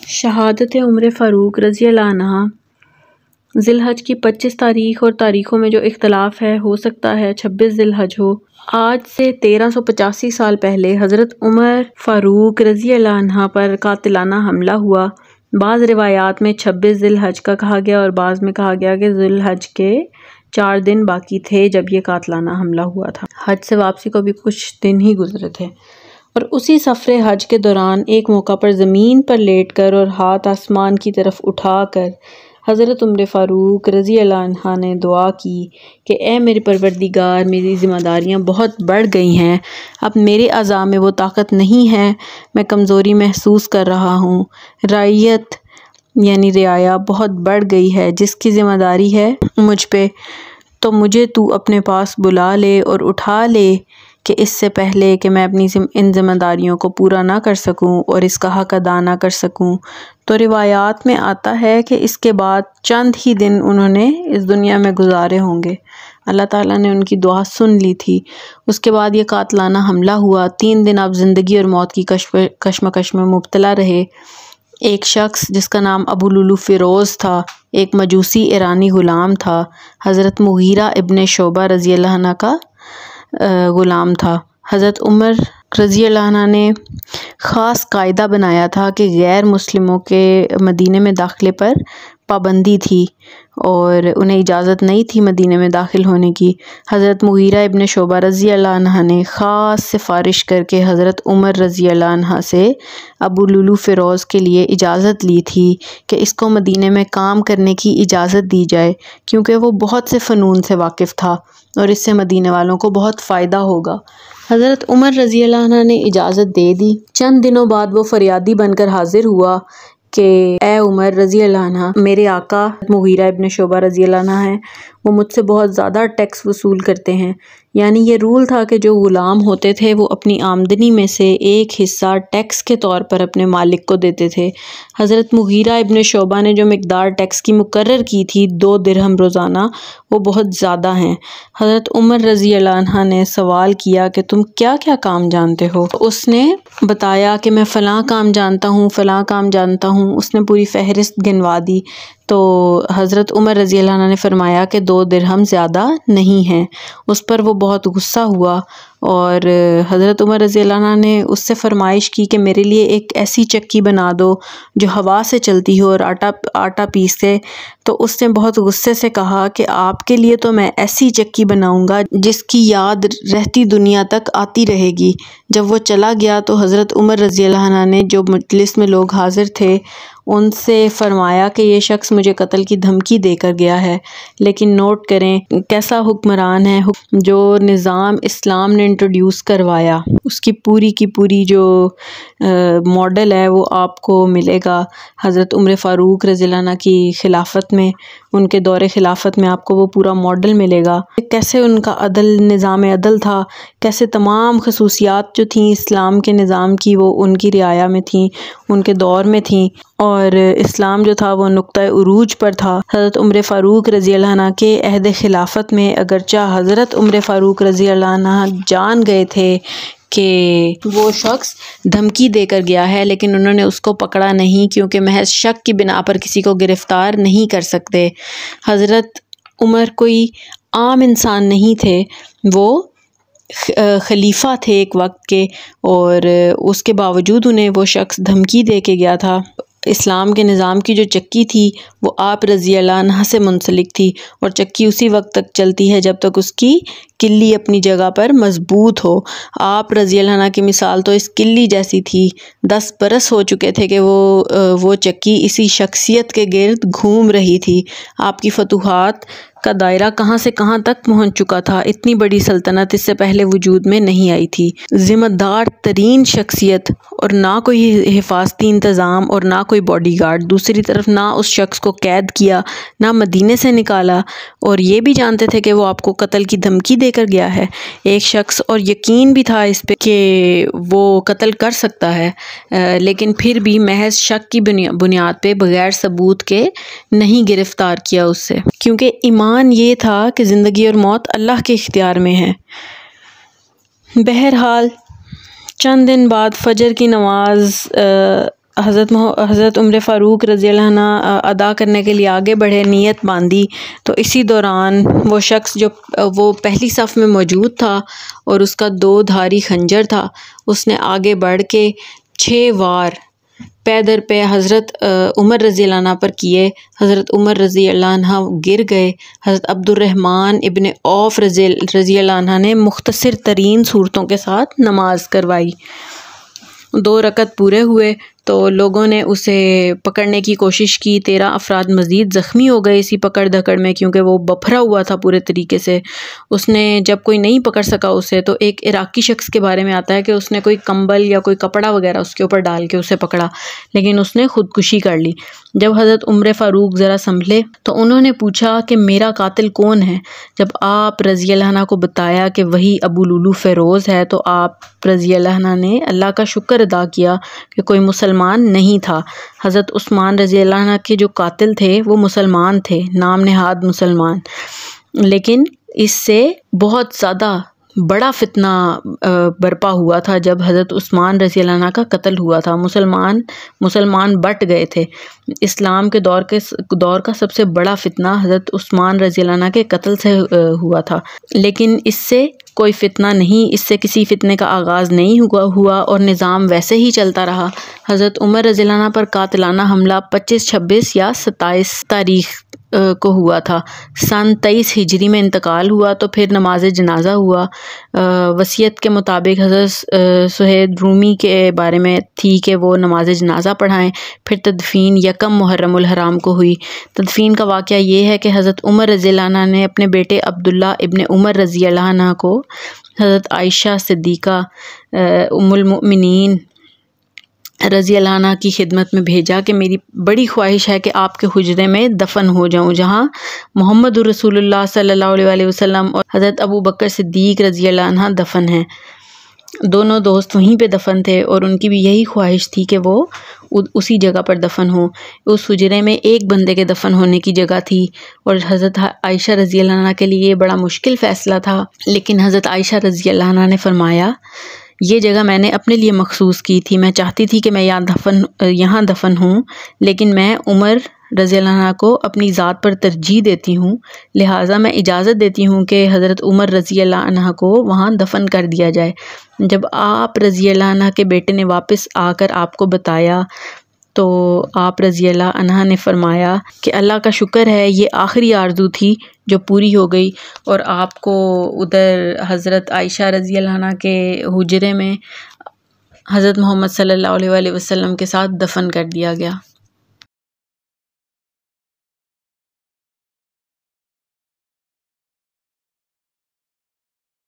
شہادت عمر فاروق رضی اللہ عنہ ذی الحج کی 25 تاریخ اور تاریخوں میں جو اختلاف ہے، ہو سکتا ہے 26 ذی الحج ہو۔ آج سے 1385 سال پہلے حضرت عمر فاروق رضی اللہ عنہ پر قاتلانہ حملہ ہوا۔ بعض روایات میں 26 ذی الحج کا کہا گیا اور بعض میں کہا گیا کہ ذی الحج کے 4 دن باقی تھے جب یہ قاتلانہ حملہ ہوا تھا۔ حج سے واپسی کو بھی کچھ دن ہی گزرے تھے، اور اسی سفر حج کے دوران ایک موقع پر زمین پر لیٹ کر اور ہاتھ آسمان کی طرف اٹھا کر حضرت عمر فاروق رضی اللہ عنہ نے دعا کی کہ اے میرے پروردگار، میری ذمہ داریاں بہت بڑھ گئی ہیں، اب میرے اعضاء میں وہ طاقت نہیں ہے، میں کمزوری محسوس کر رہا ہوں، رعیت یعنی رعایا بہت بڑھ گئی ہے جس کی ذمہ داری ہے مجھ پہ، تو مجھے تو اپنے پاس بلا لے اور اٹھا لے کہ اس سے پہلے کہ میں اپنی ان ذمہ داریوں کو پورا نہ کر سکوں اور اس کا حق ادا نہ کر سکوں۔ تو روایات میں آتا ہے کہ اس کے بعد چند ہی دن انہوں نے اس دنیا میں گزارے ہوں گے، اللہ تعالیٰ نے ان کی دعا سن لی تھی۔ اس کے بعد یہ قاتلانہ حملہ ہوا۔ 3 دن آپ زندگی اور موت کی کشمکش میں مبتلا رہے۔ ایک شخص جس کا نام ابو لولو فیروز تھا، ایک مجوسی ایرانی غلام تھا، حضرت مغیرہ ابن شعبہ رضی اللہ عنہ کا غلام تھا۔ حضرت عمر رضی اللہ عنہ نے خاص قاعدہ بنایا تھا کہ غیر مسلموں کے مدینے میں داخلے پر پابندی تھی اور انہیں اجازت نہیں تھی مدینے میں داخل ہونے کی۔ حضرت مغیرہ ابن شعبہ رضی اللہ عنہ نے خاص سفارش کر کے حضرت عمر رضی اللہ عنہ سے ابو لولو فیروز کے لیے اجازت لی تھی کہ اس کو مدینے میں کام کرنے کی اجازت دی جائے، کیونکہ وہ بہت سے فنون سے واقف تھا اور اس سے مدینے والوں کو بہت فائدہ ہوگا۔ حضرت عمر رضی اللہ عنہ نے اجازت دے دی۔ چند دنوں بعد وہ فریادی بن کر حاضر ہوا کہ اے عمر رضی اللہ عنہ، میرے آقا مغیرہ ابن شعبہ رضی اللہ عنہ ہیں، وہ مجھ سے بہت زیادہ ٹیکس وصول کرتے ہیں۔ یعنی یہ رول تھا کہ جو غلام ہوتے تھے وہ اپنی آمدنی میں سے ایک حصہ ٹیکس کے طور پر اپنے مالک کو دیتے تھے۔ حضرت مغیرہ ابن شعبہ نے جو مقدار ٹیکس کی مقرر کی تھی 2 درہم روزانہ، وہ بہت زیادہ ہیں۔ حضرت عمر رضی اللہ عنہ نے سوال کیا کہ تم کیا کیا کام جانتے ہو؟ اس نے بتایا کہ میں فلاں کام جانتا ہوں، فلاں کام جانتا ہوں۔ اس نے پوری فہرست گنوا دی۔ تو حضرت عمر رضی اللہ عنہ نے فرمایا کہ 2 درہم زیادہ نہیں ہیں۔ اس پر وہ بہت غصہ ہوا اور حضرت عمر رضی اللہ عنہ نے اس سے فرمائش کی کہ میرے لیے ایک ایسی چکی بنا دو جو ہوا سے چلتی ہو اور آٹا پیسے۔ تو اس نے بہت غصے سے کہا کہ آپ کے لیے تو میں ایسی چکی بناؤں گا جس کی یاد رہتی دنیا تک آتی رہے گی۔ جب وہ چلا گیا تو حضرت عمر رضی اللہ عنہ نے جو مجلس میں لوگ حاضر تھے ان سے فرمایا کہ یہ شخص مجھے قتل کی دھمکی دے کر گیا ہے، لیکن نوٹ کریں کیسا حکمران ہے جو نظام اسلام نے انٹروڈیوس کروایا، اس کی پوری جو ماڈل ہے وہ آپ کو ملے گا حضرت عمر فاروق رضی اللہ عنہ کی خلافت میں، ان کے دور خلافت میں آپ کو وہ پورا ماڈل ملے گا، کیسے ان کا نظام عدل تھا، کیسے تمام خصوصیات جو تھیں اسلام کے نظام کی وہ ان کی رعایا میں تھیں، ان کے دور میں تھیں، اور اسلام جو تھا وہ نقطہ عروج پر تھا۔ حضرت عمر فاروق رضی اللہ عنہ کے عہد خلافت میں اگرچہ حضرت عمر فاروق رضی اللہ عنہ جان گئے تھے کہ وہ شخص دھمکی دے کر گیا ہے، لیکن انہوں نے اس کو پکڑا نہیں، کیونکہ محض شک کی بنا پر کسی کو گرفتار نہیں کر سکتے۔ حضرت عمر کوئی عام انسان نہیں تھے، وہ خلیفہ تھے ایک وقت کے، اور اس کے باوجود انہیں وہ شخص دھمکی دے کے گیا تھا۔ اسلام کے نظام کی جو چکی تھی وہ آپ رضی اللہ عنہ سے منسلک تھی، اور چکی اسی وقت تک چلتی ہے جب تک اس کی کلی اپنی جگہ پر مضبوط ہو۔ آپ رضی اللہ عنہ کی مثال تو اس کلی جیسی تھی۔ 10 برس ہو چکے تھے کہ وہ چکی اسی شخصیت کے گرد گھوم رہی تھی۔ آپ کی فتوحات کا دائرہ کہاں سے کہاں تک پہنچ چکا تھا، اتنی بڑی سلطنت اس سے پہلے وجود میں نہیں آئی تھی۔ ذمہ دار ترین شخصیت، اور نہ کوئی حفاظتی انتظام اور نہ کوئی باڈی گارڈ، دوسری طرف نہ اس شخص کو قید کیا، نہ مدینے سے نکالا، اور یہ بھی جانتے تھے کہ وہ آپ کو قتل کی دھمکی دے کر گیا ہے ایک شخص، اور یقین بھی تھا اس پہ کہ وہ قتل کر سکتا ہے، لیکن پھر بھی محض شک کی بنیاد پہ بغیر ثبوت کے نہیں گرفتار کیا اس سے، کیونکہ ایمان یہ تھا کہ زندگی اور موت اللہ کے اختیار میں ہے۔ بہرحال چند دن بعد فجر کی نماز حضرت عمر فاروق رضی اللہ عنہ ادا کرنے کے لیے آگے بڑھے، نیت باندھی، تو اسی دوران وہ شخص جو وہ پہلی صف میں موجود تھا اور اس کا 2 دھاری خنجر تھا، اس نے آگے بڑھ کے 6 وار پے در پے حضرت عمر رضی اللہ عنہ پر کیے۔ حضرت عمر رضی اللہ عنہ گر گئے۔ حضرت عبد الرحمن ابن عوف رضی اللہ عنہ نے مختصر ترین صورتوں کے ساتھ نماز کروائی۔ 2 رکعت پورے ہوئے تو لوگوں نے اسے پکڑنے کی کوشش کی۔ 13 افراد مزید زخمی ہو گئے اسی پکڑ دھکڑ میں، کیونکہ وہ بپھرا ہوا تھا پورے طریقے سے۔ اس نے جب کوئی نہیں پکڑ سکا اسے، تو ایک عراقی شخص کے بارے میں آتا ہے کہ اس نے کوئی کمبل یا کوئی کپڑا وغیرہ اس کے اوپر ڈال کے اسے پکڑا، لیکن اس نے خودکشی کر لی۔ جب حضرت عمر فاروق ذرا سنبھلے تو انہوں نے پوچھا کہ میرا قاتل کون ہے؟ جب آپ رضی اللہ عنہ کو بتایا کہ وہی ابو لولو فیروز ہے، تو آپ رضی اللہ عنہ نے اللہ کا شکر ادا کیا کہ کوئی مسلمان نہیں تھا۔ حضرت عثمان رضی اللہ عنہ کے جو قاتل تھے وہ مسلمان تھے، نام نہاد مسلمان، لیکن اس سے بہت زیادہ بڑا فتنہ برپا ہوا تھا جب حضرت عثمان رضی اللہ عنہ کا قتل ہوا تھا۔ مسلمان بٹ گئے تھے۔ اسلام کے دور کا سب سے بڑا فتنہ حضرت عثمان رضی اللہ عنہ کے قتل سے ہوا تھا، لیکن اس سے کوئی فتنہ نہیں، اس سے کسی فتنے کا آغاز نہیں ہوا اور نظام ویسے ہی چلتا رہا۔ حضرت عمر رضی اللہ عنہ پر قاتلانہ حملہ 25، 26 یا 27 تاریخ کو ہوا تھا۔ سن 23 ہجری میں انتقال ہوا تو پھر نماز جنازہ ہوا۔ وصیت کے مطابق حضرت سہیل رومی کے بارے میں تھی کہ وہ نماز جنازہ پڑھائیں۔ پھر تدفین 1 محرم الحرام کو ہوئی۔ تدفین کا واقعہ یہ ہے کہ حضرت عمر رضی اللہ عنہ نے اپنے بیٹے عبداللہ ابن عمر رضی اللہ عنہ کو حضرت عائشہ صدیقہ ام المؤمنین رضی اللہ عنہ کی خدمت میں بھیجا کہ میری بڑی خواہش ہے کہ آپ کے حجرے میں دفن ہو جاؤں، جہاں محمد رسول اللہ صلی اللہ علیہ وسلم اور حضرت ابو بکر صدیق رضی اللہ عنہ دفن ہیں۔ دونوں دوست وہیں پہ دفن تھے اور ان کی بھی یہی خواہش تھی کہ وہ اسی جگہ پر دفن ہوں۔ اس حجرے میں ایک بندے کے دفن ہونے کی جگہ تھی اور حضرت عائشہ رضی اللہ عنہ کے لیے یہ بڑا مشکل فیصلہ تھا، لیکن حضرت عائشہ رضی اللہ عنہ نے فرمایا یہ جگہ میں نے اپنے لیے مخصوص کی تھی، میں چاہتی تھی کہ میں یہاں دفن ہوں، لیکن میں عمر رضی اللہ عنہ کو اپنی ذات پر ترجیح دیتی ہوں، لہٰذا میں اجازت دیتی ہوں کہ حضرت عمر رضی اللہ عنہ کو وہاں دفن کر دیا جائے۔ جب آپ رضی اللہ عنہ کے بیٹے نے واپس آ کر آپ کو بتایا تو آپ رضی اللہ عنہ نے فرمایا کہ اللہ کا شکر ہے، یہ آخری آرزو تھی جو پوری ہو گئی، اور آپ کو ادھر حضرت عائشہ رضی اللہ عنہ کے حجرے میں حضرت محمد صلی اللہ علیہ وسلم کے ساتھ دفن کر دیا گیا۔